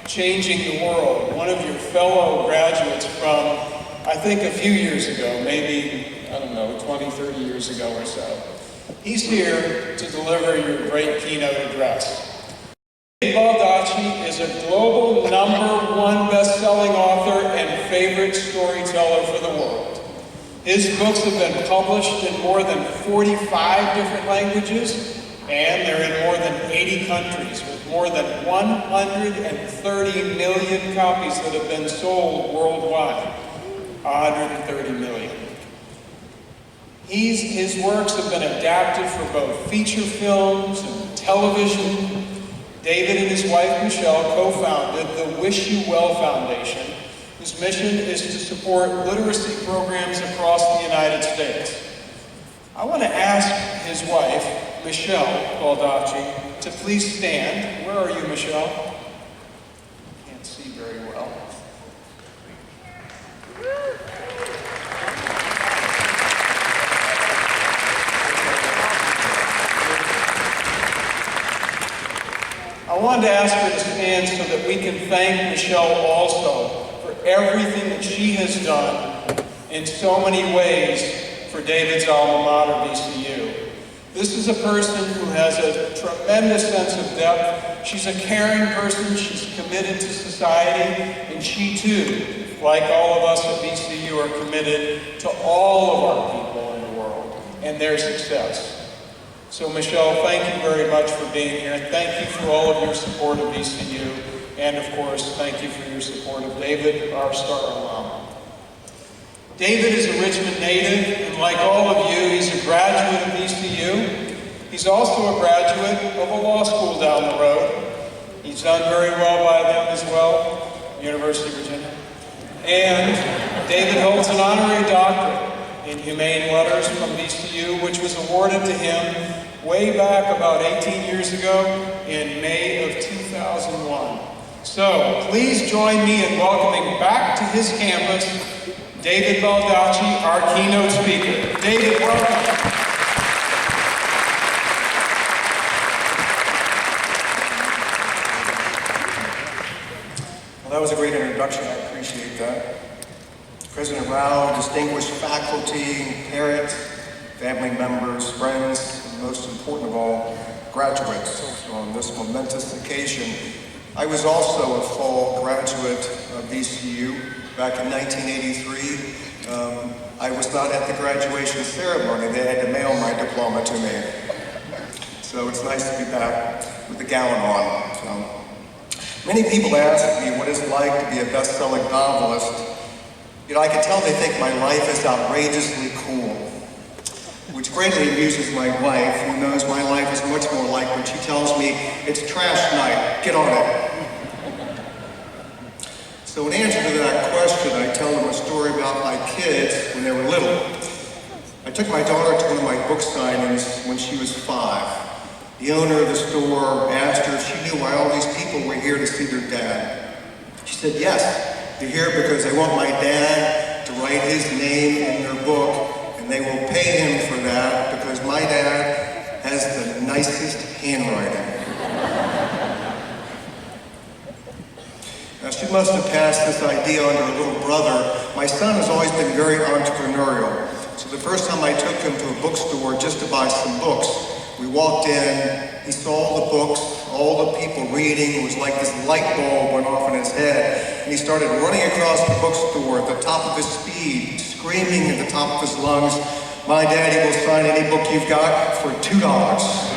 Changing the World, one of your fellow graduates from, I think, a few years ago, maybe, I don't know, 20, 30 years ago or so. He's here to deliver your great keynote address. David Baldacci is a global #1 best-selling author and favorite storyteller for the world. His books have been published in more than 45 different languages, and they're in more than 80 countries, with more than 130 million copies that have been sold worldwide. 130 million. His works have been adapted for both feature films and television. David and his wife Michelle co-founded the Wish You Well Foundation, whose mission is to support literacy programs across the United States. I want to ask his wife, Michelle Baldacci, to please stand. Where are you, Michelle? Can't see very well. I wanted to ask her to stand so that we can thank Michelle also for everything that she has done in so many ways for David's alma mater, VCU. This is a person who has a tremendous sense of depth. She's a caring person, she's committed to society, and she too, like all of us at VCU, are committed to all of our people in the world and their success. So Michelle, thank you very much for being here. Thank you for all of your support of VCU. And of course, thank you for your support of David, our star alum. David is a Richmond native, and like all of you, he's a graduate of VCU. He's also a graduate of a law school down the road. He's done very well by them as well, University of Virginia. And David holds an honorary doctorate in Humane Letters from VCU, which was awarded to him way back about 18 years ago in May of 2001. So please join me in welcoming back to his campus David Baldacci, our keynote speaker. David, welcome. Well, that was a great introduction. I appreciate that. President Rao, distinguished faculty, parents, family members, friends, and most important of all, graduates on this momentous occasion. I was also a fall graduate of VCU back in 1983. I was not at the graduation ceremony. They had to mail my diploma to me. So it's nice to be back with the gown on. So, many people ask me what it's like to be a best-selling novelist. You know, I can tell they think my life is outrageously cool, which greatly amuses my wife, who knows my life is much more like when she tells me, it's trash night, get on it. So in answer to that question, I tell them a story about my kids when they were little. I took my daughter to one of my book signings when she was 5. The owner of the store asked her if she knew why all these people were here to see their dad. She said, yes, they're here because they want my dad to write his name in their book, and they will pay him for that because my dad has the nicest handwriting. Now, she must have passed this idea on to her little brother. My son has always been very entrepreneurial. So the first time I took him to a bookstore just to buy some books, we walked in, he saw all the books, all the people reading. It was like this light bulb went off in his head. And he started running across the bookstore at the top of his speed, screaming at the top of his lungs, my daddy will sign any book you've got for $2.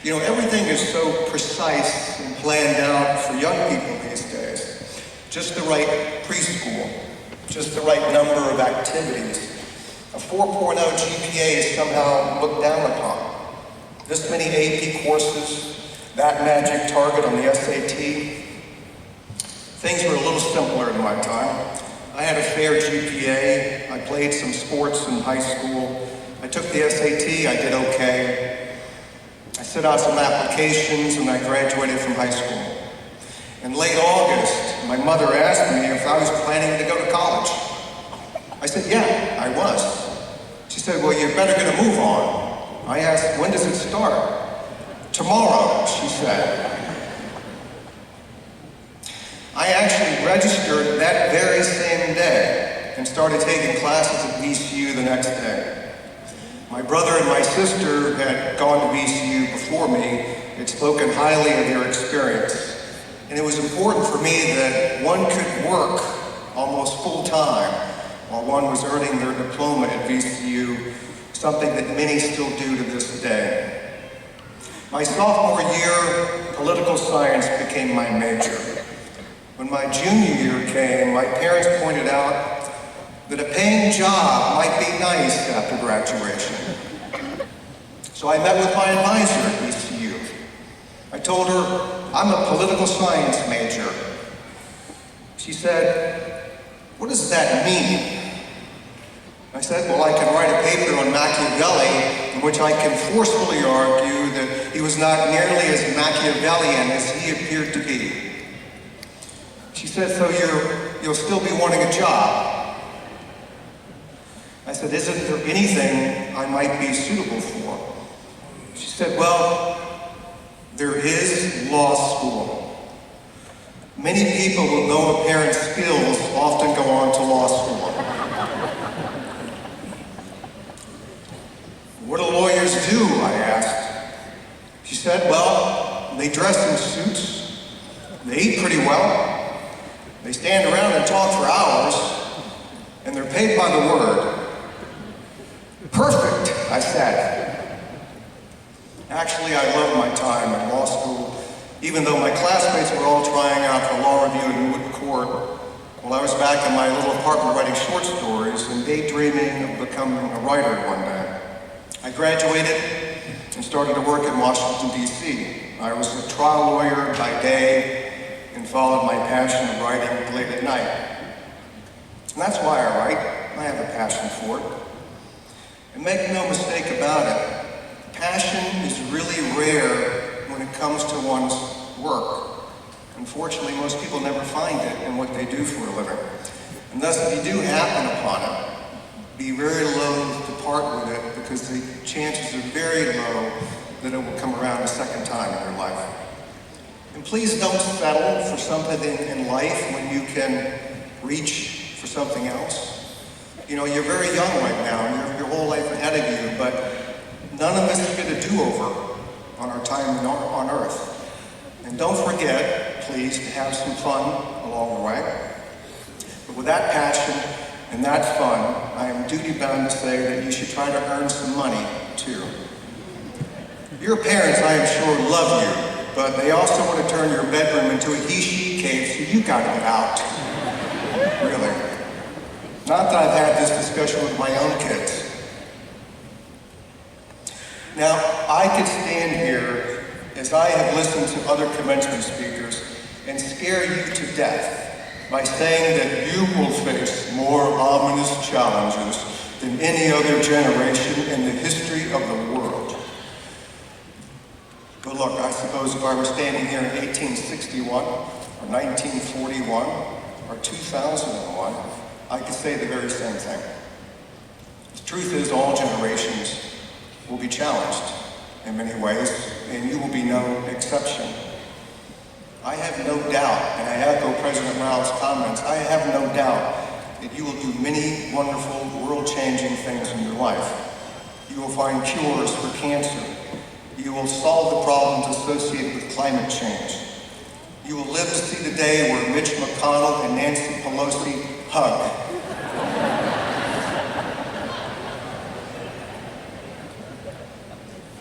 You know, everything is so precise and planned out for young people these days. Just the right preschool, just the right number of activities. A 4.0 GPA is somehow looked down upon. This many AP courses, that magic target on the SAT. Things were a little simpler in my time. I had a fair GPA. I played some sports in high school. I took the SAT, I did okay. I set out some applications and I graduated from high school. In late August, my mother asked me if I was planning to go to college. I said, yeah, I was. She said, well, you better get a move on. I asked, when does it start? Tomorrow, she said. I actually registered that very same day and started taking classes at VCU the next day. My brother and my sister had gone to VCU before me, had spoken highly of their experience. And it was important for me that one could work almost full-time while one was earning their diploma at VCU, something that many still do to this day. My sophomore year, political science became my major. When my junior year came, my parents pointed out that a paying job might be nice after graduation. So I met with my advisor at VCU. I told her, I'm a political science major. She said, what does that mean? I said, well, I can write a paper on Machiavelli in which I can forcefully argue that he was not nearly as Machiavellian as he appeared to be. She said, so you'll still be wanting a job? I said, isn't there anything I might be suitable for? She said, well, there is law school. Many people with no apparent skills often go on to law school. What do lawyers do? I asked. She said, well, they dress in suits, they eat pretty well, they stand around and talk for hours, and they're paid by the word. Perfect, I said. Actually, I loved my time at law school, even though my classmates were all trying out for law review in Wood Court, while I was back in my little apartment writing short stories and daydreaming of becoming a writer one day. I graduated and started to work in Washington, D.C. I was a trial lawyer by day and followed my passion of writing late at night. And that's why I write. I have a passion for it. And make no mistake about it, passion is really rare when it comes to one's work. Unfortunately, most people never find it in what they do for a living. And thus, if you do happen upon it, be very loath to part with it because the chances are very low that it will come around a second time in your life. And please don't settle for something in life when you can reach for something else. You know, you're very young right now, and you have your whole life ahead of you, but none of us get a do-over on our time on Earth. And don't forget, please, to have some fun along the way. But with that passion and that fun, I am duty-bound to say that you should try to earn some money, too. Your parents, I am sure, love you, but they also want to turn your bedroom into a he-she cave, so you gotta get out. Really. Not that I've had this discussion with my own kids. Now, I could stand here, as I have listened to other commencement speakers, and scare you to death by saying that you will face more ominous challenges than any other generation in the history of the world. But look, I suppose if I were standing here in 1861, or 1941, or 2001, I could say the very same thing. The truth is, all generations will be challenged in many ways, and you will be no exception. I have no doubt, and I echo President Rao's comments, I have no doubt that you will do many wonderful, world-changing things in your life. You will find cures for cancer. You will solve the problems associated with climate change. You will live to see the day where Mitch McConnell and Nancy Pelosi hug.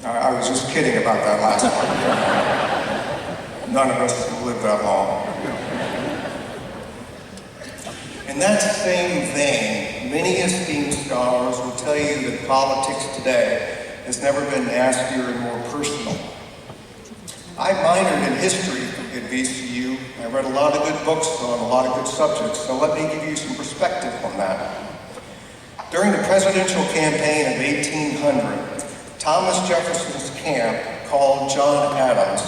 I was just kidding about that last part. None of us have lived that long. In that same vein, many esteemed scholars will tell you that politics today has never been nastier and more personal. I minored in history at VCU. I read a lot of good books on a lot of good subjects, so let me give you some perspective on that. During the presidential campaign of 1800, Thomas Jefferson's camp called John Adams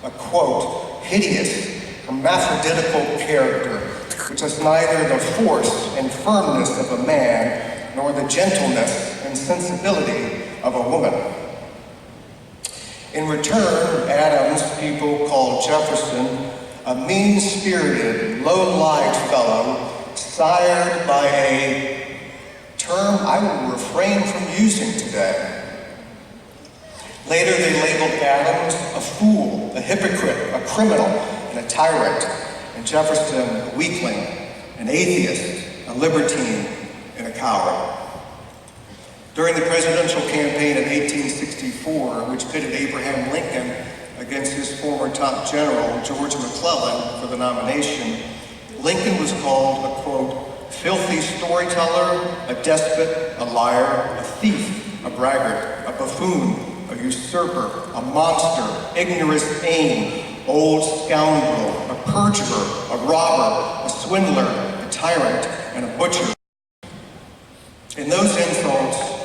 a, quote, hideous, hermaphroditical character, which has neither the force and firmness of a man, nor the gentleness and sensibility of a woman. In return, Adams' people called Jefferson a mean-spirited, low-lived fellow, sired by a term I will refrain from using today. Later, they labeled Adams a fool, a hypocrite, a criminal, and a tyrant, and Jefferson a weakling, an atheist, a libertine, and a coward. During the presidential campaign in 1864, which pitted Abraham Lincoln against his former top general, George McClellan, for the nomination, Lincoln was called a, quote, filthy storyteller, a despot, a liar, a thief, a braggart, a buffoon, a usurper, a monster, ignorant aim, old scoundrel, a perjurer, a robber, a swindler, a tyrant, and a butcher. And those insults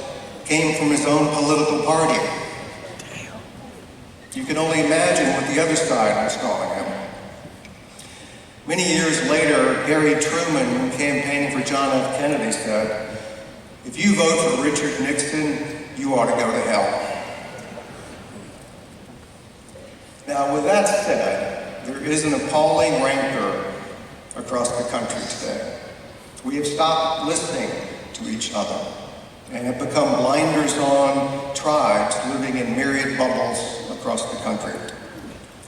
came from his own political party. You can only imagine what the other side was calling him. Many years later, Harry Truman, when campaigning for John F. Kennedy, said, "If you vote for Richard Nixon, you ought to go to hell." Now, with that said, there is an appalling rancor across the country today. We have stopped listening to each other and have become blinders-on tribes living in myriad bubbles across the country.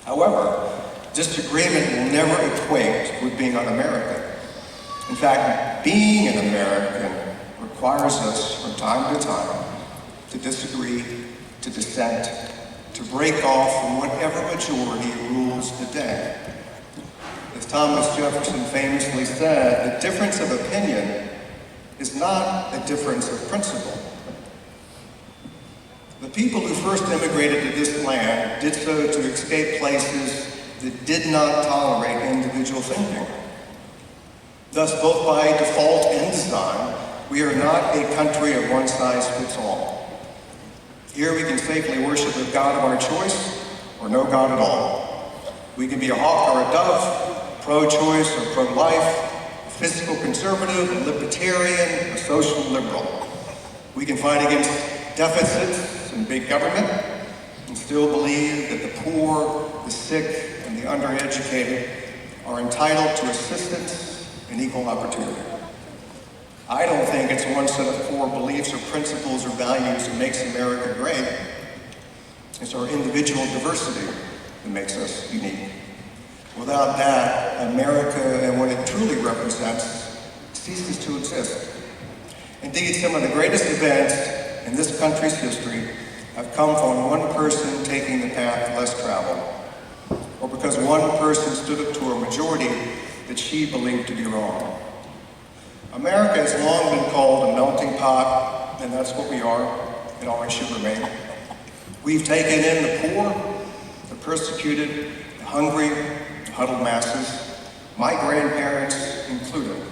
However, disagreement will never equate with being un-American. In fact, being an American requires us from time to time to disagree, to dissent, to break off from whatever majority rules the day. As Thomas Jefferson famously said, the difference of opinion is not a difference of principle. The people who first immigrated to this land did so to escape places that did not tolerate individual thinking. Thus, both by default and design, we are not a country of one size fits all. Here we can safely worship a God of our choice or no God at all. We can be a hawk or a dove, pro-choice or pro-life, a fiscal conservative, a libertarian, a social liberal. We can fight against deficits and big government and still believe that the poor, the sick, and the undereducated are entitled to assistance and equal opportunity. I don't think it's one set of core beliefs or principles or values that makes America great. It's our individual diversity that makes us unique. Without that, America and what it truly represents ceases to exist. Indeed, some of the greatest events in this country's history have come from one person taking the path less traveled, or because one person stood up to a majority that she believed to be wrong. America has long been called a melting pot, and that's what we are, and always should remain. We've taken in the poor, the persecuted, the hungry, the huddled masses, my grandparents included,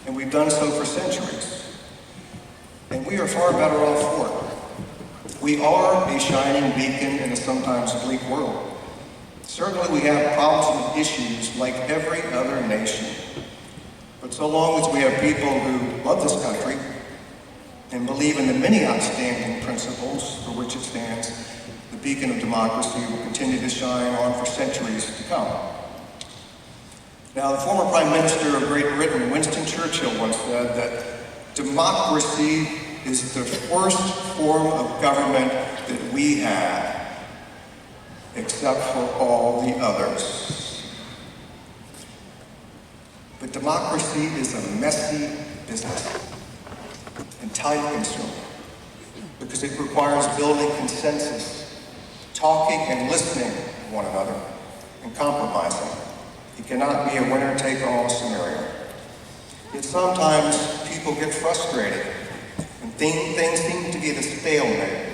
and we've done so for centuries. And we are far better off for it. We are a shining beacon in a sometimes bleak world. Certainly we have problems and issues like every other nation. But so long as we have people who love this country and believe in the many outstanding principles for which it stands, the beacon of democracy will continue to shine on for centuries to come. Now, the former Prime Minister of Great Britain, Winston Churchill, once said that democracy is the first form of government that we have, except for all the others. But democracy is a messy business and time-consuming because it requires building consensus, talking and listening to one another, and compromising. It cannot be a winner-take-all scenario. Yet sometimes people get frustrated and things seem to get a stalemate.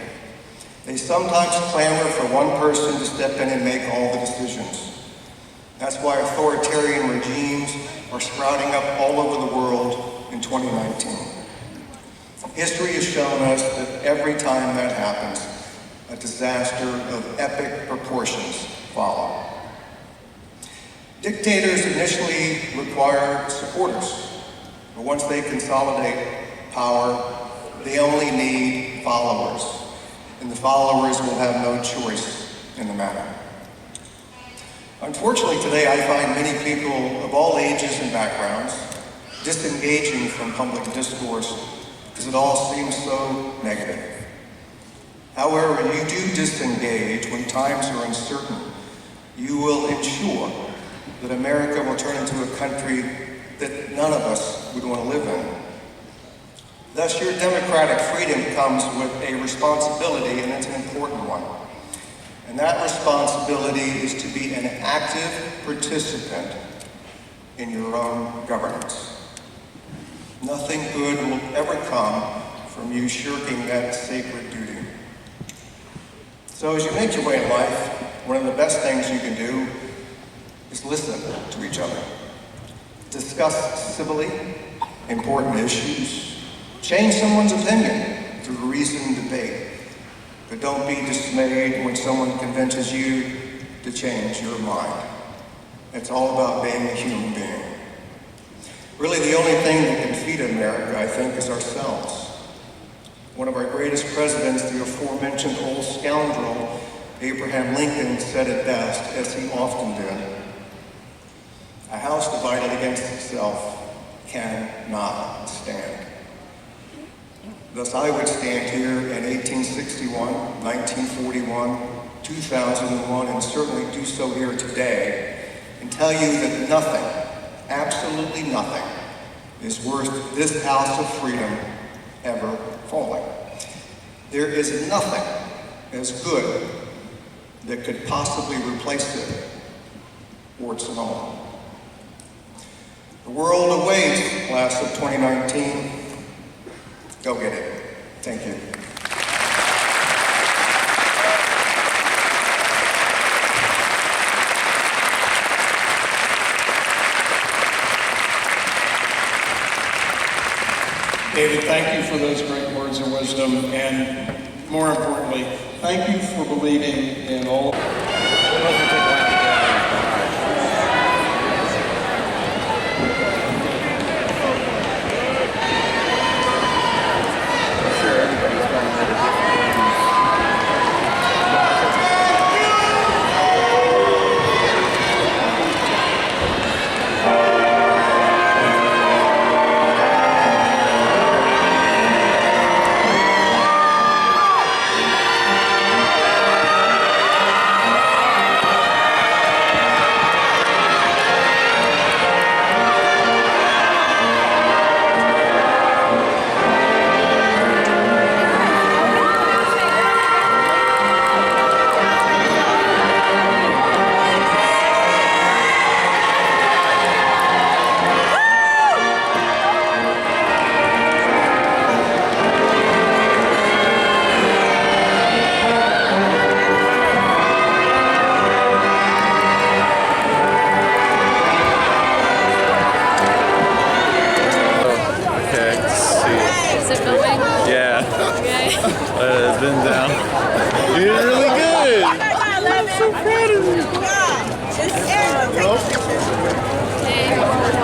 They sometimes clamor for one person to step in and make all the decisions. That's why authoritarian regimes are sprouting up all over the world in 2019. History has shown us that every time that happens, a disaster of epic proportions follows. Dictators initially require supporters, but once they consolidate power, they only need followers. and the followers will have no choice in the matter. Unfortunately, today I find many people of all ages and backgrounds disengaging from public discourse because it all seems so negative. However, you do disengage when times are uncertain. You will ensure that America will turn into a country that none of us would want to live in. Thus, your democratic freedom comes with a responsibility, and it's an important one. And that responsibility is to be an active participant in your own governance. Nothing good will ever come from you shirking that sacred duty. So as you make your way in life, one of the best things you can do is listen to each other. Discuss civilly important issues. Change someone's opinion through reasoned debate. But don't be dismayed when someone convinces you to change your mind. It's all about being a human being. Really, the only thing that can feed America, I think, is ourselves. One of our greatest presidents, the aforementioned old scoundrel, Abraham Lincoln, said it best, as he often did. A house divided against itself cannot stand. Thus, I would stand here in 1861, 1941, 2001, and certainly do so here today, and tell you that nothing, absolutely nothing, is worth this house of freedom ever falling. There is nothing as good that could possibly replace it or its own. The world awaits, class of 2019. Go get it. Thank you. David, thank you for those great words of wisdom, and more importantly, thank you for believing in all. It's been down. You did really good. I'm so proud of you.